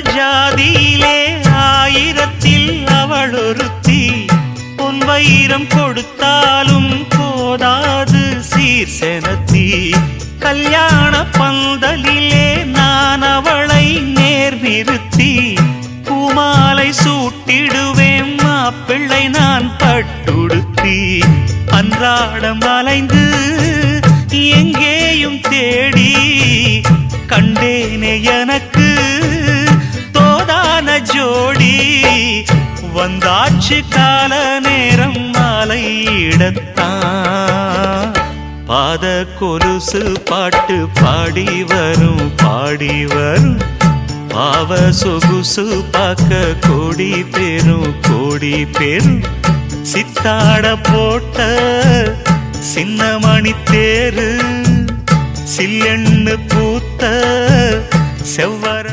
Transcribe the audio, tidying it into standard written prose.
ஜாதியிலே ஆயிரத்தில் அவள் ஒருத்தி. பொன் வைரம் கொடுத்தாலும் போதாது சீர் செனத்தி. கல்யாண பந்தலிலே நான் அவளை நேர் நிறுத்தி. பூமாலை சூட்டிடுவேன் மாப்பிள்ளை நான் பட்டுடுத்தி. அன்றாடம் அலைந்து எங்கேயும் தேடி கண்டேனே எனக்கு தோதான ஜோடி. வந்தாச்சு கால நேரம் மாலையிடத்தான். பாத கொலுசு பாட்டு பாடி வரும் பாடி வரும். பாவ சொகுசு பார்க்க கோடி பேரும். சித்தாட போட்ட சின்ன மணி தேரு. சில்லெண்ணு பூத்த செவ்வர